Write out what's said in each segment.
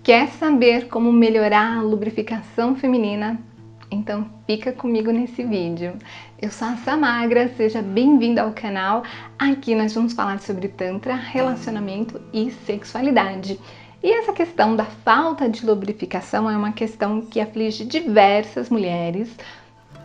Quer saber como melhorar a lubrificação feminina? Então fica comigo nesse vídeo. Eu sou a Samagra, seja bem-vinda ao canal. Aqui nós vamos falar sobre Tantra, relacionamento e sexualidade. E essa questão da falta de lubrificação é uma questão que aflige diversas mulheres,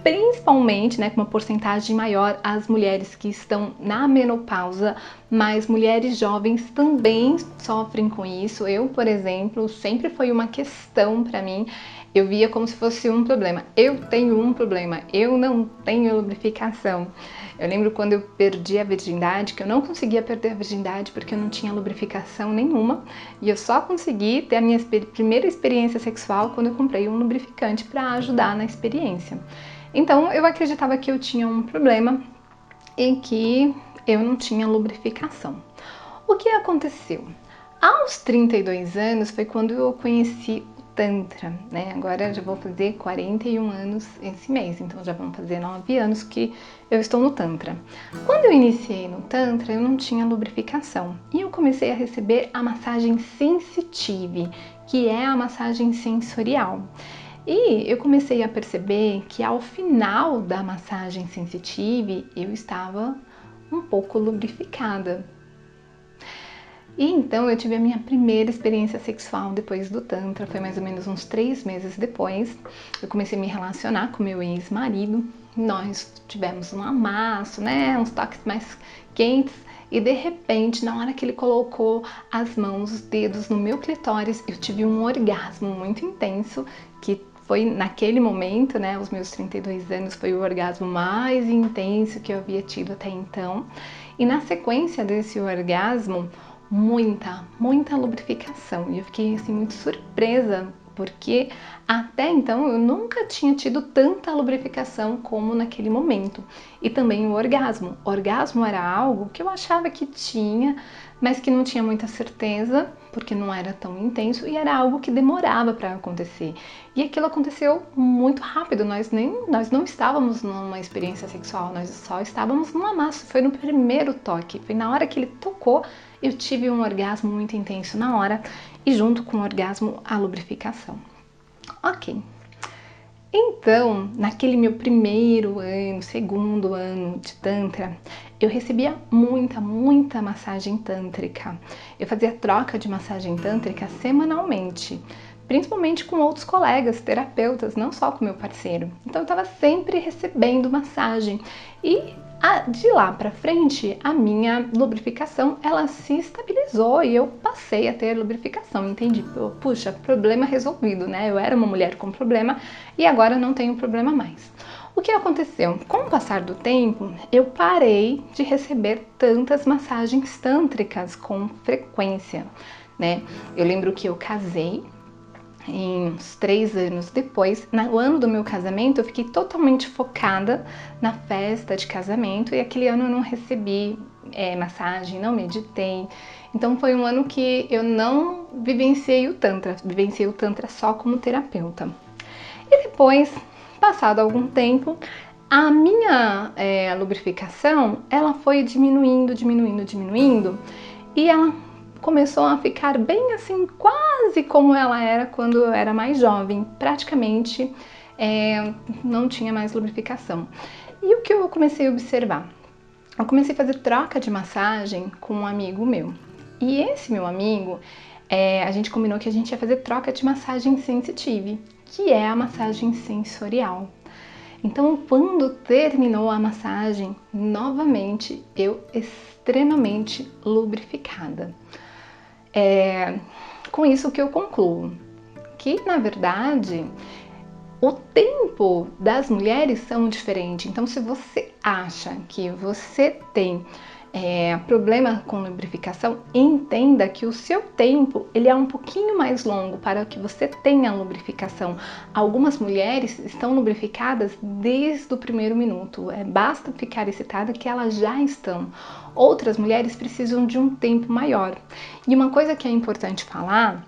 principalmente, com uma porcentagem maior as mulheres que estão na menopausa, mas mulheres jovens também sofrem com isso. Eu, por exemplo, sempre foi uma questão para mim. Eu via como se fosse um problema. Eu tenho um problema, eu não tenho lubrificação. Eu lembro quando eu perdi a virgindade, que eu não conseguia perder a virgindade porque eu não tinha lubrificação nenhuma, e eu só consegui ter a minha primeira experiência sexual quando eu comprei um lubrificante para ajudar na experiência. Então eu acreditava que eu tinha um problema e que eu não tinha lubrificação. O que aconteceu? Aos 32 anos foi quando eu conheci o Tantra, Agora eu já vou fazer 41 anos esse mês, então já vão fazer 9 anos que eu estou no Tantra. Quando eu iniciei no Tantra, eu não tinha lubrificação e eu comecei a receber a massagem sensitive, que é a massagem sensorial. E eu comecei a perceber que ao final da massagem sensitive eu estava um pouco lubrificada. E então eu tive a minha primeira experiência sexual depois do Tantra, foi mais ou menos uns 3 meses depois. Eu comecei a me relacionar com meu ex-marido, nós tivemos um amasso, uns toques mais quentes. E de repente, na hora que ele colocou as mãos, os dedos no meu clitóris, eu tive um orgasmo muito intenso, que foi naquele momento, aos meus 32 anos, foi o orgasmo mais intenso que eu havia tido até então. E na sequência desse orgasmo, muita lubrificação. E eu fiquei assim muito surpresa, porque até então eu nunca tinha tido tanta lubrificação como naquele momento. E também o orgasmo. O orgasmo era algo que eu achava que tinha, mas que não tinha muita certeza, porque não era tão intenso e era algo que demorava para acontecer. E aquilo aconteceu muito rápido, nós não estávamos numa experiência sexual, nós só estávamos num amasso, foi no primeiro toque, foi na hora que ele tocou, eu tive um orgasmo muito intenso na hora e junto com o orgasmo a lubrificação. Ok. Então, naquele meu primeiro ano, segundo ano de Tantra, eu recebia muita massagem tântrica. Eu fazia troca de massagem tântrica semanalmente, principalmente com outros colegas, terapeutas, não só com meu parceiro. Então eu estava sempre recebendo massagem e de lá para frente a minha lubrificação ela se estabilizou e eu passei a ter lubrificação. Entendi, puxa, problema resolvido, Eu era uma mulher com problema e agora não tenho problema mais. O que aconteceu? Com o passar do tempo, eu parei de receber tantas massagens tântricas com frequência, Eu lembro que eu casei uns 3 anos depois. No ano do meu casamento, eu fiquei totalmente focada na festa de casamento e aquele ano eu não recebi massagem, não meditei. Então foi um ano que eu não vivenciei o Tantra só como terapeuta. E depois, passado algum tempo, a minha lubrificação, ela foi diminuindo e ela começou a ficar bem assim, quase como ela era quando eu era mais jovem, praticamente não tinha mais lubrificação. E o que eu comecei a observar? Eu comecei a fazer troca de massagem com um amigo meu. E esse meu amigo, a gente combinou que a gente ia fazer troca de massagem sensitive, que é a massagem sensorial. Então, quando terminou a massagem, novamente eu extremamente lubrificada. Com isso que eu concluo que, na verdade, o tempo das mulheres são diferentes. Então, se você acha que você tem problema com lubrificação, entenda que o seu tempo ele é um pouquinho mais longo para que você tenha lubrificação. Algumas mulheres estão lubrificadas desde o primeiro minuto, basta ficar excitada que elas já estão. Outras mulheres precisam de um tempo maior. E uma coisa que é importante falar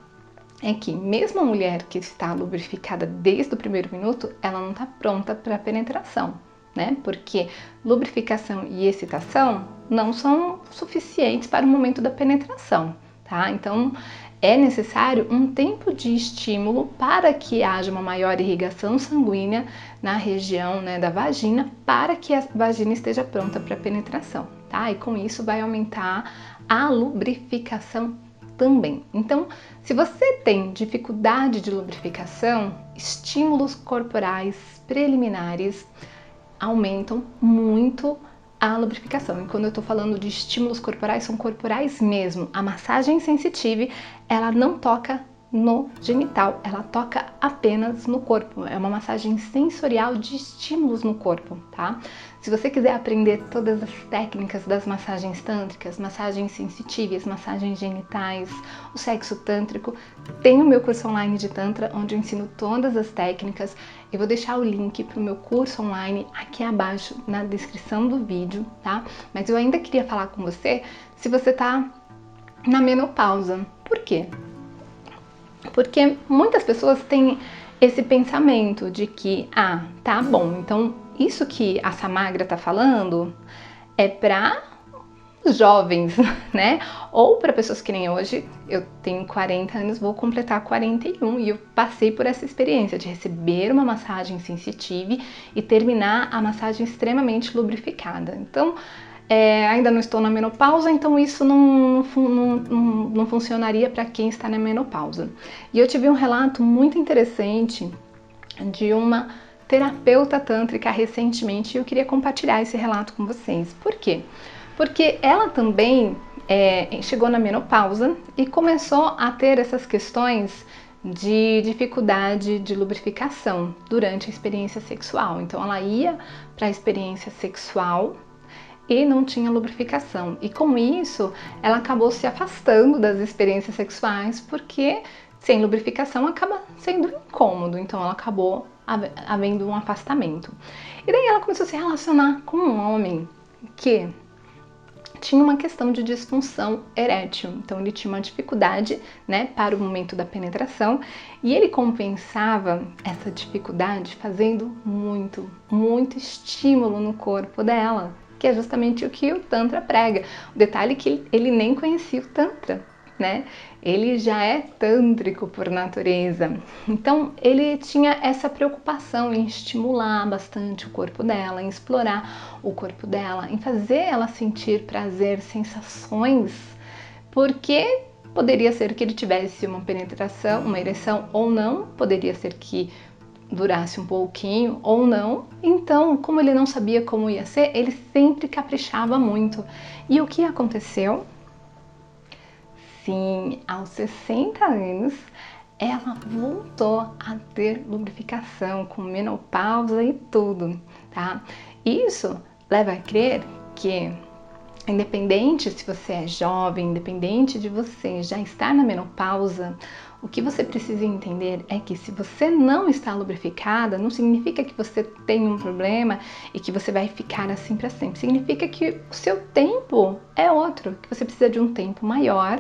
é que mesmo a mulher que está lubrificada desde o primeiro minuto, ela não está pronta para a penetração. Porque lubrificação e excitação não são suficientes para o momento da penetração, tá? Então, é necessário um tempo de estímulo para que haja uma maior irrigação sanguínea na região, né, da vagina, para que a vagina esteja pronta para penetração, tá? E com isso vai aumentar a lubrificação também. Então, se você tem dificuldade de lubrificação, estímulos corporais preliminares aumentam muito a lubrificação. E quando eu tô falando de estímulos corporais, são corporais mesmo. A massagem sensitiva, ela não toca no genital, ela toca apenas no corpo. É uma massagem sensorial de estímulos no corpo, tá? Se você quiser aprender todas as técnicas das massagens tântricas, massagens sensitivas, massagens genitais, o sexo tântrico, tem o meu curso online de Tantra, onde eu ensino todas as técnicas. Eu vou deixar o link para o meu curso online aqui abaixo na descrição do vídeo, tá? Mas eu ainda queria falar com você se você tá na menopausa. Por quê? Porque muitas pessoas têm esse pensamento de que, tá bom, então isso que a Samagra tá falando é para jovens, né? Ou para pessoas que nem hoje, eu tenho 40 anos, vou completar 41 e eu passei por essa experiência de receber uma massagem sensitiva e terminar a massagem extremamente lubrificada. Então, ainda não estou na menopausa, então isso não funcionaria para quem está na menopausa. E eu tive um relato muito interessante de uma terapeuta tântrica recentemente e eu queria compartilhar esse relato com vocês. Por quê? Porque ela também chegou na menopausa e começou a ter essas questões de dificuldade de lubrificação durante a experiência sexual. Então ela ia para a experiência sexual e não tinha lubrificação. E com isso, ela acabou se afastando das experiências sexuais, porque sem lubrificação acaba sendo incômodo. Então ela acabou havendo um afastamento. E daí ela começou a se relacionar com um homem que tinha uma questão de disfunção erétil. Então ele tinha uma dificuldade, né, para o momento da penetração, e ele compensava essa dificuldade fazendo muito estímulo no corpo dela, que é justamente o que o Tantra prega. O detalhe é que ele nem conhecia o Tantra, né? Ele já é tântrico por natureza. Então, ele tinha essa preocupação em estimular bastante o corpo dela, em explorar o corpo dela, em fazer ela sentir prazer, sensações, porque poderia ser que ele tivesse uma penetração, uma ereção ou não, poderia ser que durasse um pouquinho ou não. Então, como ele não sabia como ia ser, ele sempre caprichava muito. E o que aconteceu? Sim, aos 60 anos, ela voltou a ter lubrificação, com menopausa e tudo, tá? Isso leva a crer que, independente se você é jovem, independente de você já estar na menopausa, o que você precisa entender é que se você não está lubrificada, não significa que você tem um problema e que você vai ficar assim para sempre. Significa que o seu tempo é outro, que você precisa de um tempo maior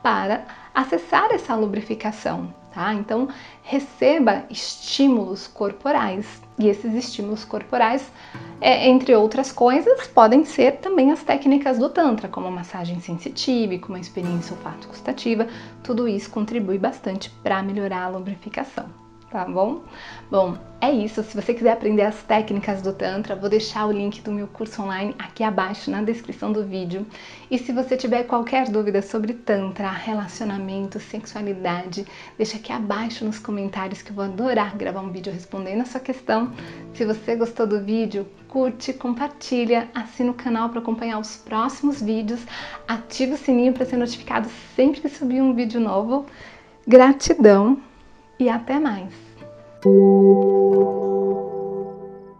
para acessar essa lubrificação, tá? Então, receba estímulos corporais. E esses estímulos corporais, entre outras coisas, podem ser também as técnicas do Tantra, como a massagem sensitiva, como a experiência olfato-gustativa. Tudo isso contribui bastante para melhorar a lubrificação, tá bom? Bom, é isso. Se você quiser aprender as técnicas do Tantra, vou deixar o link do meu curso online aqui abaixo na descrição do vídeo. E se você tiver qualquer dúvida sobre Tantra, relacionamento, sexualidade, deixa aqui abaixo nos comentários que eu vou adorar gravar um vídeo respondendo a sua questão. Se você gostou do vídeo, curte, compartilha, assina o canal para acompanhar os próximos vídeos, ativa o sininho para ser notificado sempre que subir um vídeo novo. Gratidão e até mais!